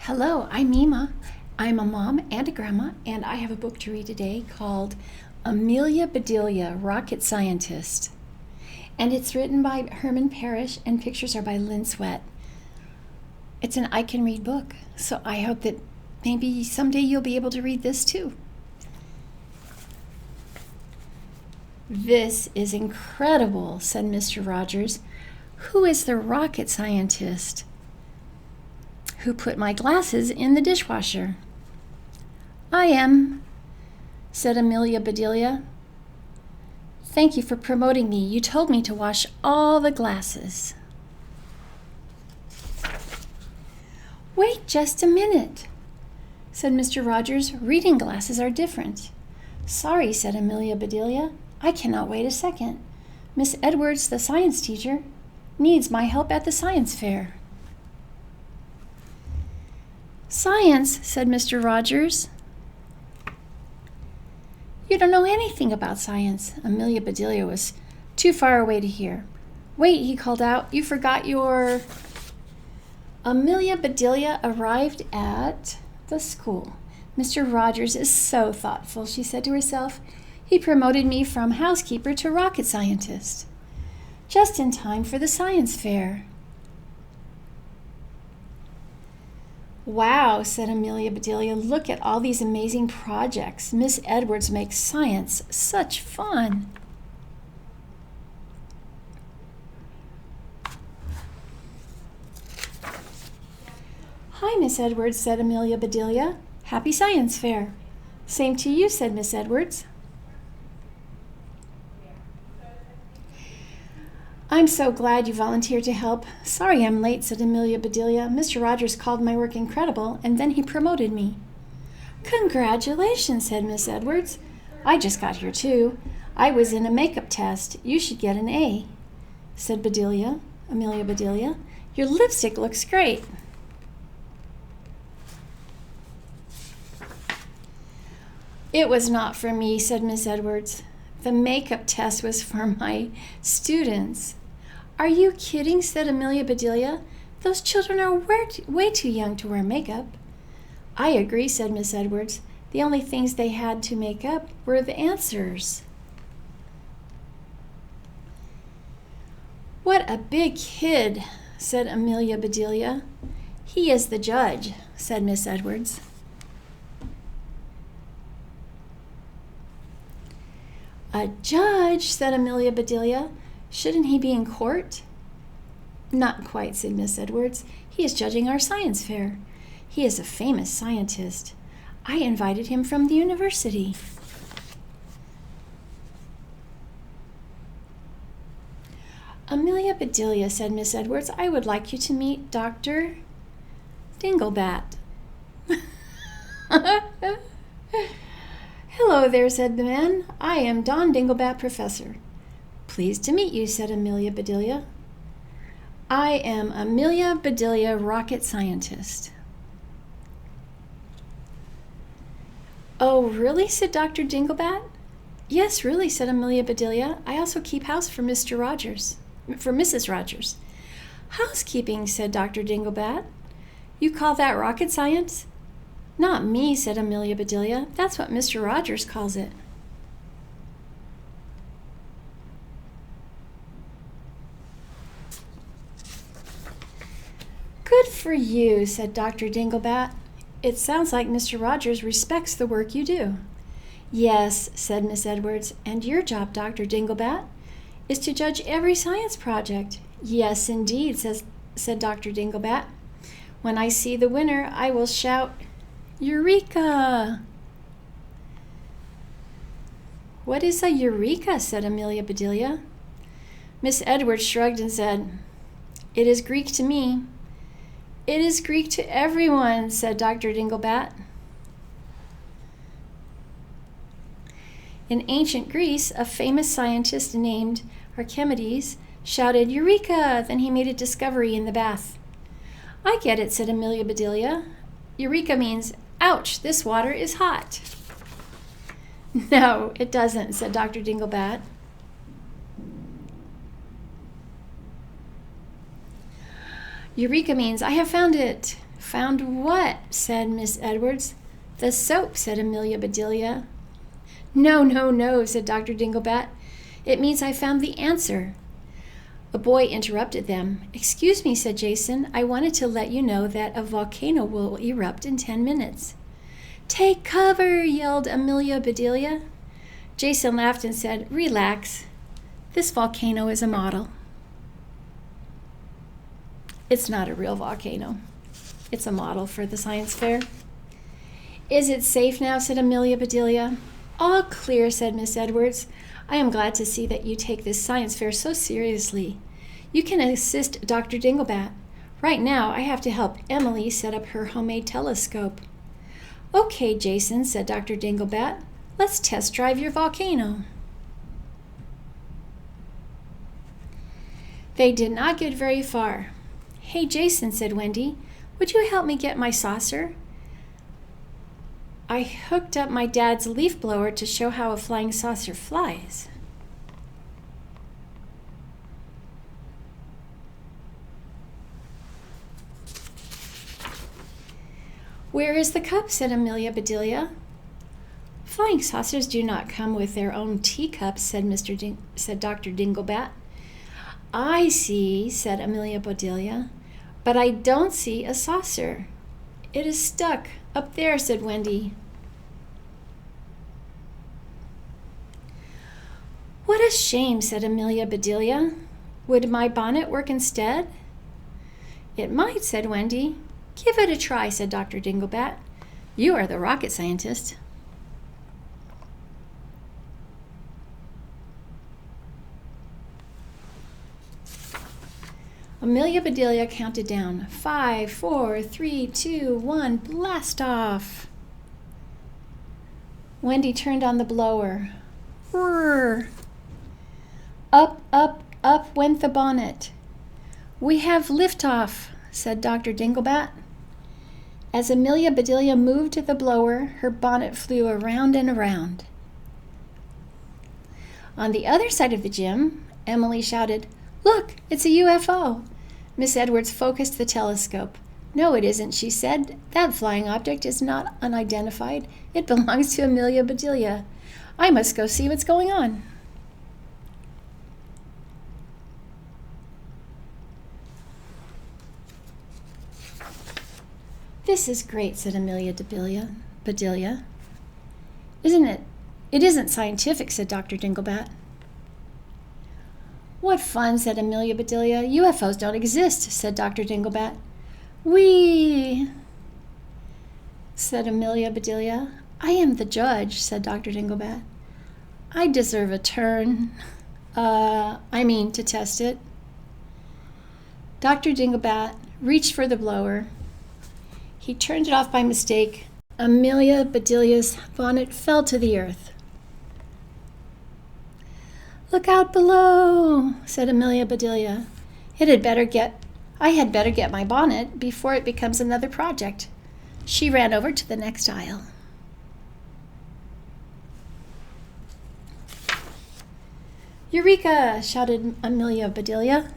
Hello, I'm Mima. I'm a mom and a grandma, and I have a book to read today called Amelia Bedelia, Rocket Scientist. And it's written by Herman Parish, and pictures are by Lynn. It's an I can read book, so I hope that maybe someday you'll be able to read this too. This is incredible, said Mr. Rogers. Who is the rocket scientist? Who put my glasses in the dishwasher? I am, said Amelia Bedelia. Thank you for promoting me. You told me to wash all the glasses. Wait just a minute, said Mr. Rogers. Reading glasses are different. Sorry, said Amelia Bedelia. I cannot wait a second. Miss Edwards, the science teacher, needs my help at the science fair. Science, said Mr. Rogers. You don't know anything about science. Amelia Bedelia was too far away to hear. Wait, he called out. You forgot your... Amelia Bedelia arrived at the school. Mr. Rogers is so thoughtful, she said to herself. He promoted me from housekeeper to rocket scientist. Just in time for the science fair. Wow, said Amelia Bedelia, look at all these amazing projects. Miss Edwards makes science such fun. Hi, Miss Edwards, said Amelia Bedelia. Happy science fair. Same to you, said Miss Edwards. I'm so glad you volunteered to help. Sorry I'm late, said Amelia Bedelia. Mr. Rogers called my work incredible, and then he promoted me. Congratulations, said Miss Edwards. I just got here, too. I was in a makeup test. You should get an A, said Amelia Bedelia. Your lipstick looks great. It was not for me, said Miss Edwards. The makeup test was for my students. Are you kidding, said Amelia Bedelia. Those children are way too young to wear makeup. I agree, said Miss Edwards. The only things they had to make up were the answers. What a big kid, said Amelia Bedelia. He is the judge, said Miss Edwards. A judge, said Amelia Bedelia. Shouldn't he be in court? Not quite, said Miss Edwards. He is judging our science fair. He is a famous scientist. I invited him from the university. Amelia Bedelia, said Miss Edwards, I would like you to meet Dr. Dinglebat. Hello there, said the man. I am Don Dinglebat, professor. Pleased to meet you, said Amelia Bedelia. I am Amelia Bedelia, rocket scientist. Oh, really, said Dr. Dinglebat. Yes, really, said Amelia Bedelia. I also keep house for Mr. Rogers, for Mrs. Rogers. Housekeeping, said Dr. Dinglebat. You call that rocket science? Not me, said Amelia Bedelia. That's what Mr. Rogers calls it. Good for you, said Dr. Dinglebat. It sounds like Mr. Rogers respects the work you do. Yes, said Miss Edwards, and your job, Dr. Dinglebat, is to judge every science project. Yes, indeed, said Dr. Dinglebat. When I see the winner, I will shout, Eureka! What is a eureka? Said Amelia Bedelia. Miss Edwards shrugged and said, It is Greek to me. It is Greek to everyone, said Dr. Dinglebat. In ancient Greece, a famous scientist named Archimedes shouted, Eureka! Then he made a discovery in the bath. I get it, said Amelia Bedelia. Eureka means, ouch, this water is hot. No, it doesn't, said Dr. Dinglebat. Eureka means, I have found it. Found what? Said Miss Edwards. The soap, said Amelia Bedelia. No, no, no, said Dr. Dinglebat. It means I found the answer. A boy interrupted them. Excuse me, said Jason. I wanted to let you know that a volcano will erupt in 10 minutes. Take cover, yelled Amelia Bedelia. Jason laughed and said, Relax. This volcano is a model. It's not a real volcano. It's a model for the science fair. Is it safe now, said Amelia Bedelia. All clear, said Miss Edwards. I am glad to see that you take this science fair so seriously. You can assist Dr. Dinglebat. Right now, I have to help Emily set up her homemade telescope. Okay, Jason, said Dr. Dinglebat. Let's test drive your volcano. They did not get very far. Hey, Jason, said Wendy, would you help me get my saucer? I hooked up my dad's leaf blower to show how a flying saucer flies. Where is the cup? Said Amelia Bedelia. Flying saucers do not come with their own teacups, said Dr. Dinglebat. I see, said Amelia Bedelia, but I don't see a saucer. It is stuck up there, said Wendy. What a shame, said Amelia Bedelia. Would my bonnet work instead? It might, said Wendy. Give it a try, said Dr. Dinglebat. You are the rocket scientist. Amelia Bedelia counted down. 5, 4, 3, 2, 1, blast off. Wendy turned on the blower. Whirr. Up, up, up went the bonnet. We have liftoff, said Dr. Dinglebat. As Amelia Bedelia moved to the blower, her bonnet flew around and around. On the other side of the gym, Emily shouted, Look, it's a UFO. Miss Edwards focused the telescope. No, it isn't, she said. That flying object is not unidentified. It belongs to Amelia Bedelia. I must go see what's going on. This is great, said Amelia Bedelia. Isn't it? It isn't scientific, said Dr. Dinglebat. What fun, said Amelia Bedelia. UFOs don't exist, said Dr. Dinglebat. Whee, said Amelia Bedelia. I am the judge, said Dr. Dinglebat. I deserve a turn. To test it. Dr. Dinglebat reached for the blower. He turned it off by mistake. Amelia Bedelia's bonnet fell to the earth. Look out below, said Amelia Bedelia. I had better get my bonnet before it becomes another project. She ran over to the next aisle. Eureka, shouted Amelia Bedelia.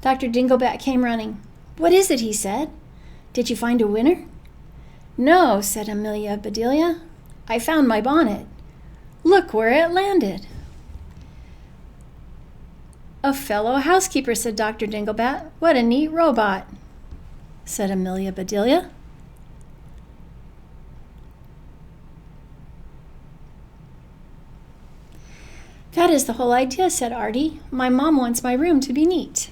Dr. Dinglebat came running. What is it? He said. Did you find a winner? No, said Amelia Bedelia. I found my bonnet. Look where it landed. A fellow housekeeper, said Dr. Dinglebat. What a neat robot, said Amelia Bedelia. That is the whole idea, said Artie. My mom wants my room to be neat.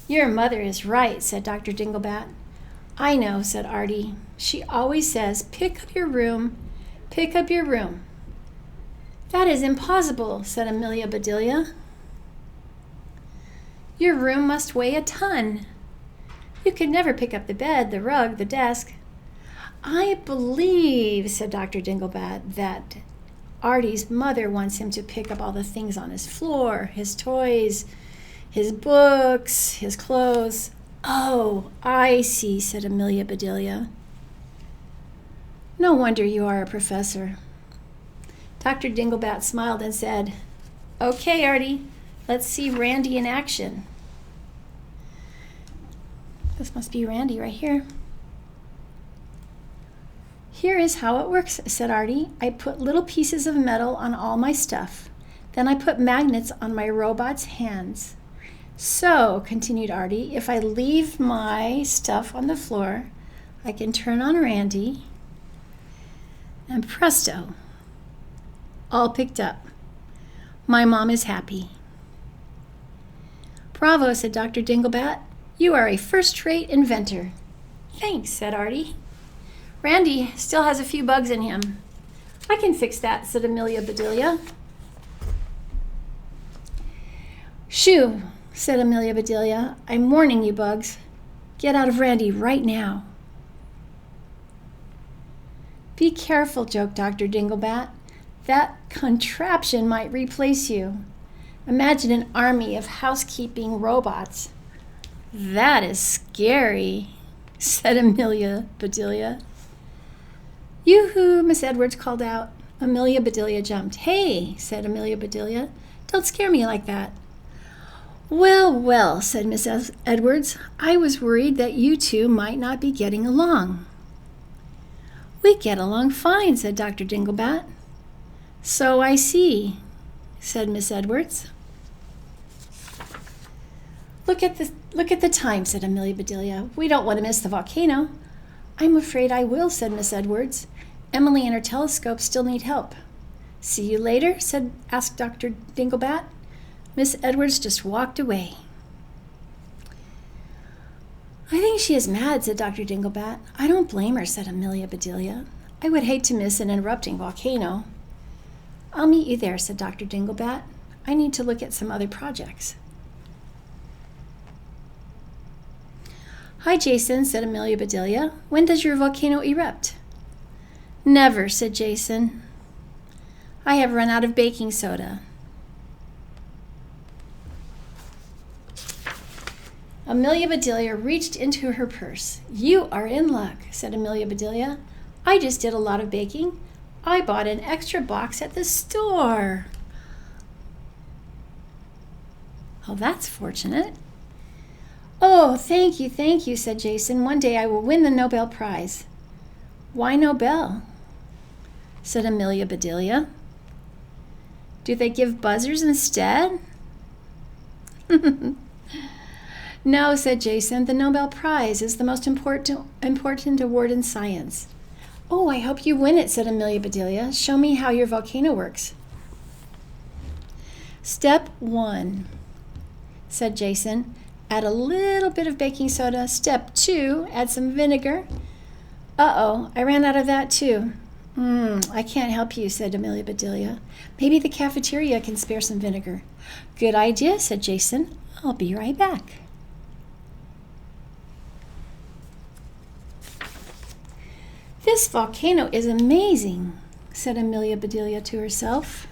Your mother is right, said Dr. Dinglebat. I know, said Artie. She always says, pick up your room, pick up your room. That is impossible, said Amelia Bedelia. Your room must weigh a ton. You could never pick up the bed, the rug, the desk. I believe, said Dr. Dinglebat, that Artie's mother wants him to pick up all the things on his floor, his toys, his books, his clothes. Oh, I see, said Amelia Bedelia. No wonder you are a professor. Dr. Dinglebat smiled and said, Okay, Artie, let's see Randy in action. This must be Randy right here. Here is how it works, said Artie. I put little pieces of metal on all my stuff. Then I put magnets on my robot's hands. So, continued Artie, if I leave my stuff on the floor, I can turn on Randy, and presto, all picked up. My mom is happy. Bravo, said Dr. Dinglebat. You are a first-rate inventor. Thanks, said Artie. Randy still has a few bugs in him. I can fix that, said Amelia Bedelia. Shoo, said Amelia Bedelia. I'm warning you, bugs. Get out of Randy right now. Be careful, joked Dr. Dinglebat. That contraption might replace you. Imagine an army of housekeeping robots. That is scary, said Amelia Bedelia. Yoo-hoo, Miss Edwards called out. Amelia Bedelia jumped. Hey, said Amelia Bedelia, don't scare me like that. Well, well, said Miss Edwards, I was worried that you two might not be getting along. We get along fine, said Dr. Dinglebat. So I see, said Miss Edwards. Look at the time, said Amelia Bedelia. We don't want to miss the volcano. I'm afraid I will, said Miss Edwards. Emily and her telescope still need help. See you later, asked Dr. Dinglebat. Miss Edwards just walked away. I think she is mad, said Dr. Dinglebat. I don't blame her, said Amelia Bedelia. I would hate to miss an erupting volcano. I'll meet you there, said Dr. Dinglebat. I need to look at some other projects. Hi, Jason, said Amelia Bedelia. When does your volcano erupt? Never, said Jason. I have run out of baking soda. Amelia Bedelia reached into her purse. You are in luck, said Amelia Bedelia. I just did a lot of baking. I bought an extra box at the store. Oh, that's fortunate. Oh, thank you, said Jason. One day I will win the Nobel Prize. Why Nobel? Said Amelia Bedelia. Do they give buzzers instead? No, said Jason. The Nobel Prize is the most important award in science. Oh, I hope you win it, said Amelia Bedelia. Show me how your volcano works. Step 1, said Jason. Add a little bit of baking soda. Step 2, add some vinegar. Uh-oh, I ran out of that too. I can't help you, said Amelia Bedelia. Maybe the cafeteria can spare some vinegar. Good idea, said Jason. I'll be right back. This volcano is amazing, said Amelia Bedelia to herself.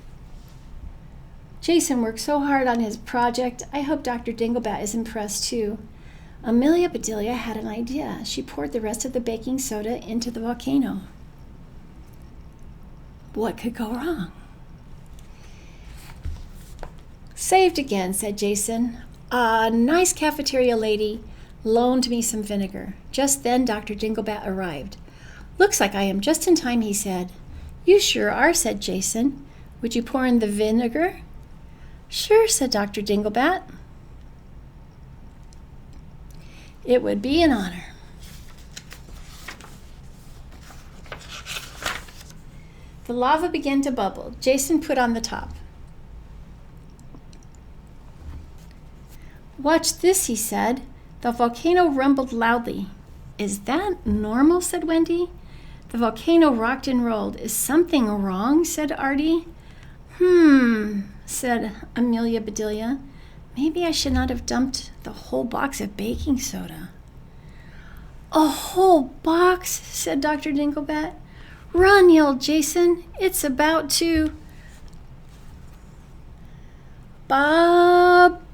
Jason worked so hard on his project. I hope Dr. Dinglebat is impressed too. Amelia Bedelia had an idea. She poured the rest of the baking soda into the volcano. What could go wrong? Saved again, said Jason. A nice cafeteria lady loaned me some vinegar. Just then Dr. Dinglebat arrived. Looks like I am just in time, he said. You sure are, said Jason. Would you pour in the vinegar? Sure, said Dr. Dinglebat. It would be an honor. The lava began to bubble. Jason put on the top. Watch this, he said. The volcano rumbled loudly. Is that normal, said Wendy. The volcano rocked and rolled. Is something wrong, said Artie. Said Amelia Bedelia. Maybe I should not have dumped the whole box of baking soda. A whole box, said Dr. Dinglebat. Run, yelled Jason. It's about to... Ba-boom!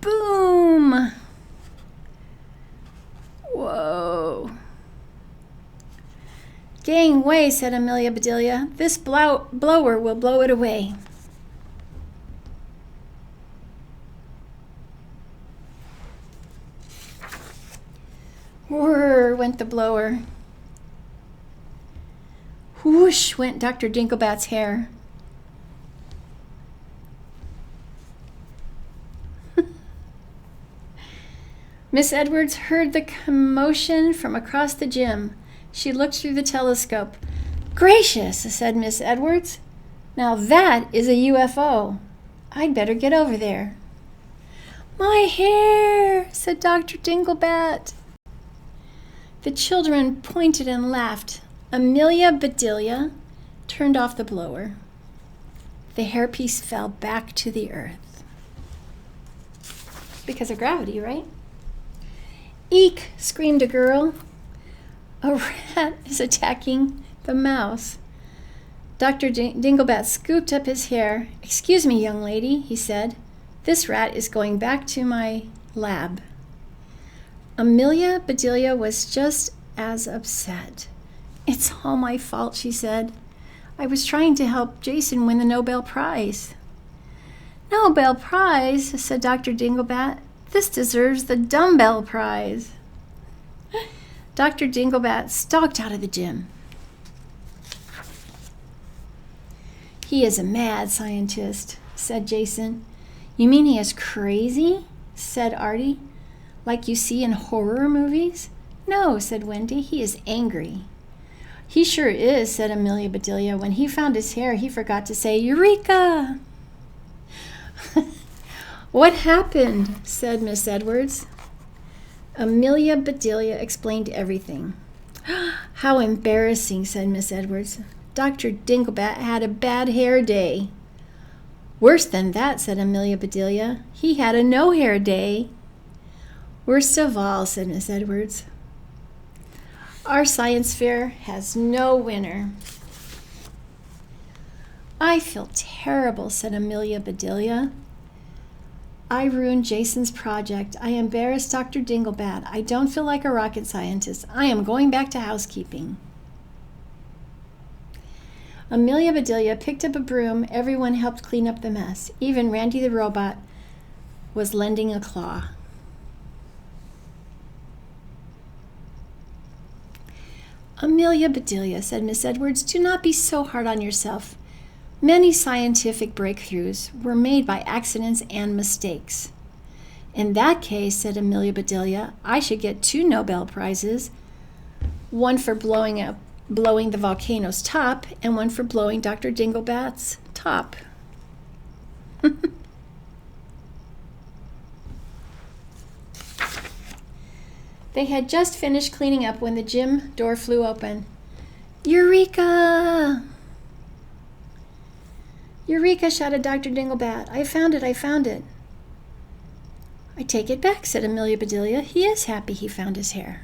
Whoa. Gang way, said Amelia Bedelia. This blower will blow it away. Whirr went the blower. Whoosh went Dr. Dinglebat's hair. Miss Edwards heard the commotion from across the gym. She looked through the telescope. Gracious, said Miss Edwards. Now that is a UFO. I'd better get over there. My hair, said Dr. Dinglebat. The children pointed and laughed. Amelia Bedelia turned off the blower. The hairpiece fell back to the earth. Because of gravity, right? Eek, screamed a girl. A rat is attacking the mouse. Dr. Dinglebat scooped up his hair. Excuse me, young lady, he said. This rat is going back to my lab. Amelia Bedelia was just as upset. It's all my fault, she said. I was trying to help Jason win the Nobel Prize. Nobel Prize, said Dr. Dinglebat. This deserves the Dumbbell Prize. Dr. Dinglebat stalked out of the gym. He is a mad scientist, said Jason. You mean he is crazy? Said Artie. Like you see in horror movies? No, said Wendy. He is angry. He sure is, said Amelia Bedelia. When he found his hair, he forgot to say, Eureka! What happened? Said Miss Edwards. Amelia Bedelia explained everything. How embarrassing, said Miss Edwards. Dr. Dinglebat had a bad hair day. Worse than that, said Amelia Bedelia. He had a no-hair day. Worst of all, said Miss Edwards. Our science fair has no winner. I feel terrible, said Amelia Bedelia. I ruined Jason's project. I embarrassed Dr. Dinglebat. I don't feel like a rocket scientist. I am going back to housekeeping. Amelia Bedelia picked up a broom. Everyone helped clean up the mess. Even Randy the robot was lending a claw. Amelia Bedelia, said Miss Edwards, do not be so hard on yourself. Many scientific breakthroughs were made by accidents and mistakes. In that case, said Amelia Bedelia, I should get 2 Nobel Prizes, one for blowing the volcano's top and one for blowing Dr. Dinglebat's top. They had just finished cleaning up when the gym door flew open. Eureka! Eureka, shouted Dr. Dinglebat. I found it, I found it. I take it back, said Amelia Bedelia. He is happy he found his hair.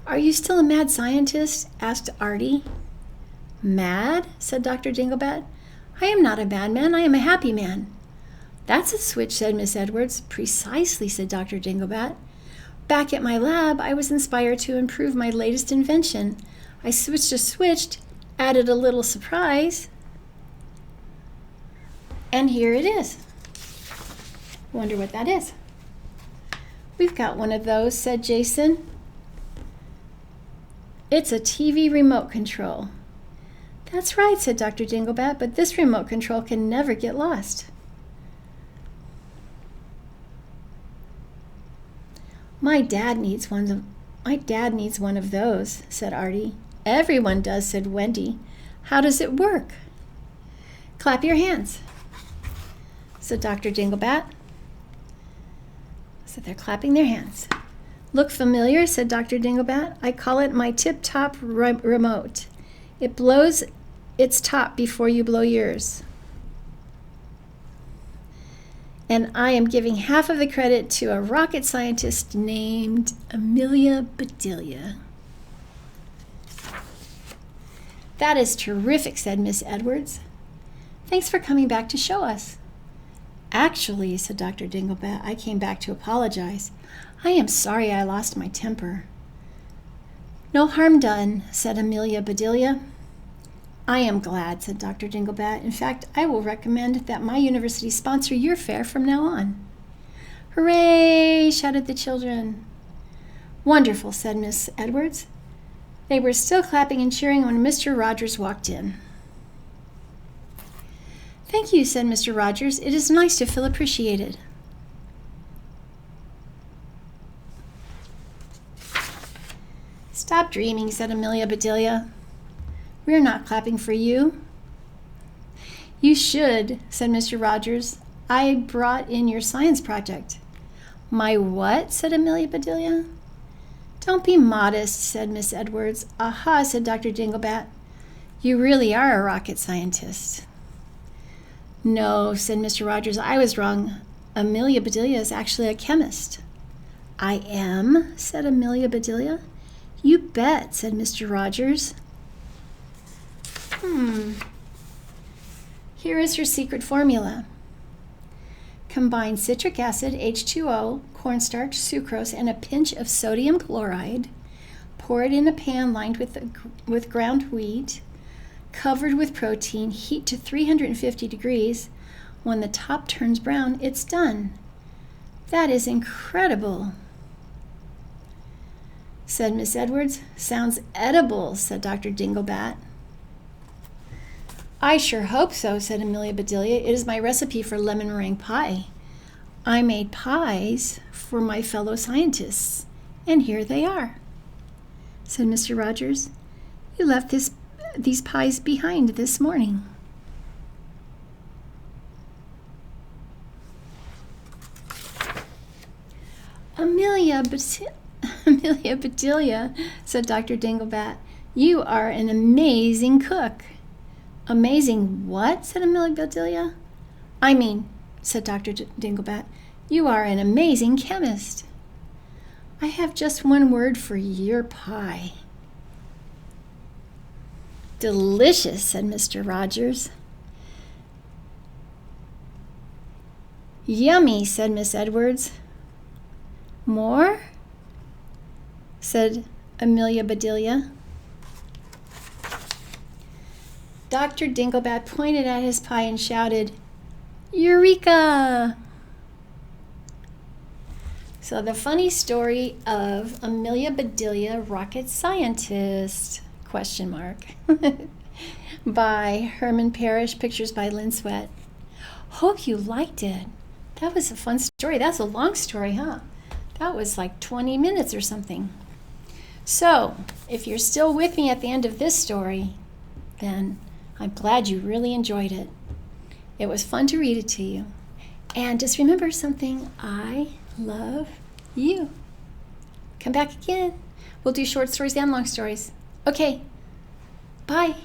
Are you still a mad scientist? Asked Artie. Mad? Said Dr. Dinglebat. I am not a madman, I am a happy man. That's a switch, said Miss Edwards. Precisely, said Dr. Dinglebat. Back at my lab, I was inspired to improve my latest invention. I switched, added a little surprise, and here it is. Wonder what that is. We've got one of those, said Jason. It's a TV remote control. That's right, said Dr. Dinglebat, but this remote control can never get lost. My dad needs one of those, said Artie. Everyone does, said Wendy. How does it work? Clap your hands, said Dr. Dinglebat. So they're clapping their hands. Look familiar, said Dr. Dinglebat. I call it my tip-top remote. It blows its top before you blow yours. And I am giving half of the credit to a rocket scientist named Amelia Bedelia. That is terrific, said Miss Edwards. Thanks for coming back to show us. Actually, said Dr. Dinglebat, I came back to apologize. I am sorry I lost my temper. No harm done, said Amelia Bedelia. I am glad, said Dr. Dinglebat. In fact, I will recommend that my university sponsor your fair from now on. Hooray, shouted the children. Wonderful, said Miss Edwards. They were still clapping and cheering when Mr. Rogers walked in. Thank you, said Mr. Rogers. It is nice to feel appreciated. Stop dreaming, said Amelia Bedelia. We're not clapping for you. You should, said Mr. Rogers. I brought in your science project. My what? Said Amelia Bedelia. Don't be modest, said Miss Edwards. Aha, said Dr. Dinglebat. You really are a rocket scientist. No, said Mr. Rogers, I was wrong. Amelia Bedelia is actually a chemist. I am, said Amelia Bedelia. You bet, said Mr. Rogers. Here is her secret formula. Combine citric acid, H2O, cornstarch, sucrose, and a pinch of sodium chloride. Pour it in a pan lined with ground wheat, covered with protein. Heat to 350 degrees. When the top turns brown, it's done. That is incredible, said Miss Edwards. Sounds edible, said Dr. Dinglebat. I sure hope so, said Amelia Bedelia. It is my recipe for lemon meringue pie. I made pies for my fellow scientists, and here they are, said Mr. Rogers. You left these pies behind this morning. Amelia Bedelia, said Dr. Dinglebat. You are an amazing cook. Amazing what? Said Amelia Bedelia. I mean, said Dr. Dinglebat, you are an amazing chemist. I have just one word for your pie. Delicious, said Mr. Rogers. Yummy, said Miss Edwards. More? Said Amelia Bedelia. Dr. Dinglebat pointed at his pie and shouted, Eureka! So the funny story of Amelia Bedelia, rocket scientist, ? By Herman, Parish, pictures by Lynn. Hope you liked it. That was a fun story. That's a long story, huh? That was like 20 minutes or something. So, if you're still with me at the end of this story, then I'm glad you really enjoyed it. It was fun to read it to you. And just remember something, I love you. Come back again. We'll do short stories and long stories. Okay, bye.